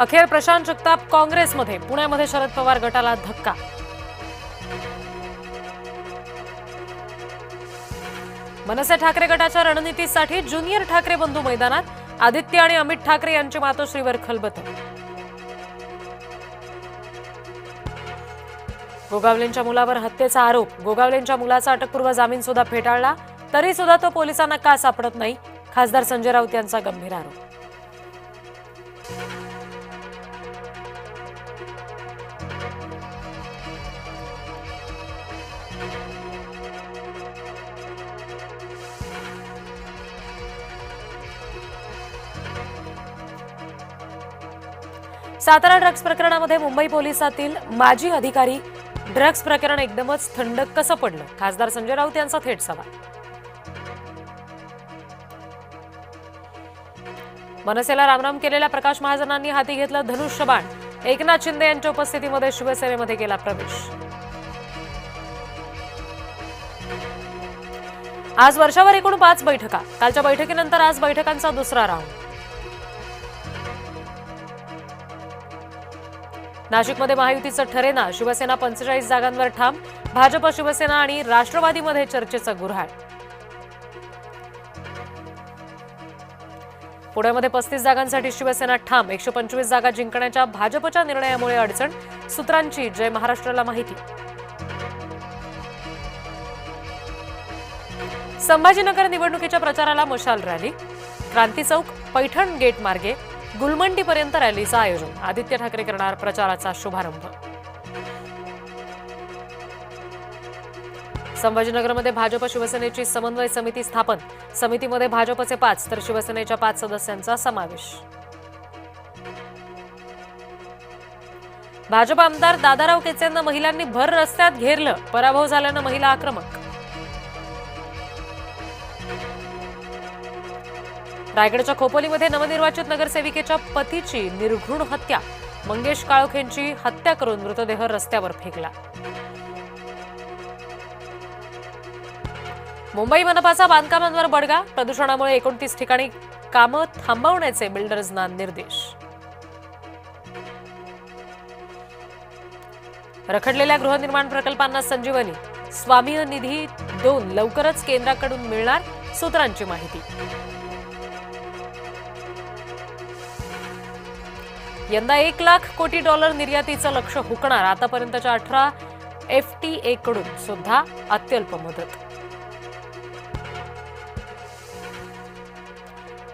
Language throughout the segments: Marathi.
अखेर प्रशांत जगताप काँग्रेसमध्ये, पुण्यामध्ये शरद पवार गटाला धक्का. मनसे ठाकरे गटाच्या रणनीतीसाठी ज्युनियर ठाकरे बंधू मैदानात, आदित्य आणि अमित ठाकरे यांची मातोश्रीवर खलबतं. गोगावलेंच्या मुलावर हत्येचा आरोप. गोगावलेंच्या मुलाचा अटकपूर्व जामीन सुद्धा फेटाळला, तरी सुद्धा तो पोलिसांना का सापडत नाही, खासदार संजय राऊत यांचा गंभीर आरोप. सातारा ड्रग्ज प्रकरणामध्ये मुंबई पोलिसातील माजी अधिकारी, ड्रग्ज प्रकरण एकदमच थंड कसं पडलं, खासदार संजय राऊत यांचा थेट सवाल. मनसेला रामराम केलेल्या प्रकाश महाजनांनी हाती घेतलं धनुष्यबाण. एकनाथ शिंदे यांच्या उपस्थितीमध्ये शिवसेनेमध्ये केला प्रवेश. आज वर्षावर एकूण 5 बैठका. कालच्या बैठकीनंतर आज बैठकांचा दुसरा राऊंड. नाशिकमध्ये महायुतीचं ठरेना. शिवसेना 45 जागांवर ठाम. भाजप, शिवसेना आणि राष्ट्रवादीमध्ये चर्चेचं गुऱ्हाळ. पुण्यामध्ये 35 जागांसाठी शिवसेना ठाम. 125 जागा जिंकण्याच्या भाजपच्या निर्णयामुळे अडचण. सूत्रांची जय महाराष्ट्राला माहिती. संभाजीनगर निवडणुकीच्या प्रचाराला मशाल रॅली. क्रांती चौक, पैठण गेट मार्गे गुलमंडीपर्यंत रॅलीचं आयोजन. आदित्य ठाकरे करणार प्रचाराचा शुभारंभ. संभाजीनगरमध्ये भाजप शिवसेनेची समन्वय समिती स्थापन. समितीमध्ये भाजपचे 5 तर शिवसेनेच्या 5 सदस्यांचा समावेश. भाजप आमदार दादाराव केचेंना महिलांनी भर रस्त्यात घेरलं. पराभव झाल्यानं महिला आक्रमक. रायगडच्या खोपोलीमध्ये नवनिर्वाचित नगरसेविकेच्या पतीची निर्घृण हत्या. मंगेश काळोखेंची हत्या करून मृतदेह रस्त्यावर फेकला. मुंबई मनपाचा बांधकामांवर बडगा. प्रदूषणामुळे 29 ठिकाणी कामं थांबवण्याचे बिल्डर्सना निर्देश. रखडलेल्या गृहनिर्माण प्रकल्पांना संजीवनी. स्वामी निधी 2 लवकरच केंद्राकडून मिळणार. सूत्रांची माहिती. यंदा $1 लाख कोटी निर्यातीचं लक्ष्य हुकणार. आतापर्यंतच्या 18 FTA कडून सुद्धा अत्यल्प मदत.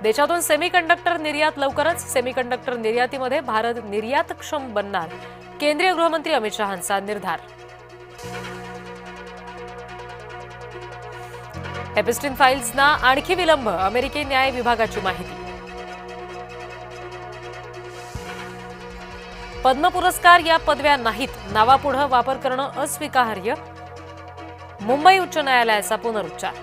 देशातून सेमीकंडक्टर निर्यात लवकरच. सेमीकंडक्टर निर्यातीमध्ये भारत निर्यातक्षम बनणार. केंद्रीय गृहमंत्री अमित शहांचा निर्धार. एपिस्टिन फाईल्सना आणखी विलंब. अमेरिकी न्याय विभागाची माहिती. पद्म पुरस्कार या पदव्या नाहीत. नावापुढे वापर करणं अस्वीकार्य. मुंबई उच्च न्यायालयाचा पुनरुच्चार.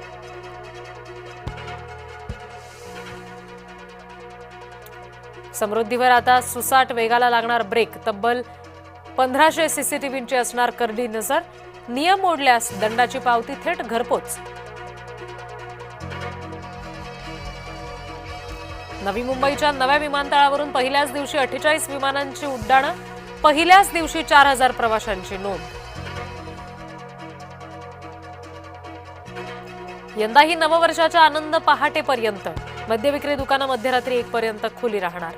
समृद्धीवर आता सुसाट वेगाला लागणार ब्रेक. तब्बल 1500 सीसीटीव्हींची असणार करडी नजर. नियम मोडल्यास दंडाची पावती थेट घरपोच. नवी मुंबईच्या नव्या विमानतळावरून पहिल्याच दिवशी 48 विमानांची उड्डाणं. पहिल्याच दिवशी 4000 प्रवाशांची नोंद. यंदाही नववर्षाच्या आनंद पहाटेपर्यंत. मद्यविक्री दुकानं मध्यरात्री 1 पर्यंत खुली राहणार.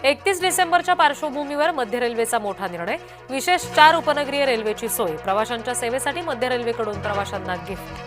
31 डिसेंबरच्या पार्श्वभूमीवर मध्य रेल्वेचा मोठा निर्णय. विशेष 4 उपनगरीय रेल्वेची सोय. प्रवाशांच्या सेवेसाठी मध्य रेल्वेकडून प्रवाशांना गिफ्ट.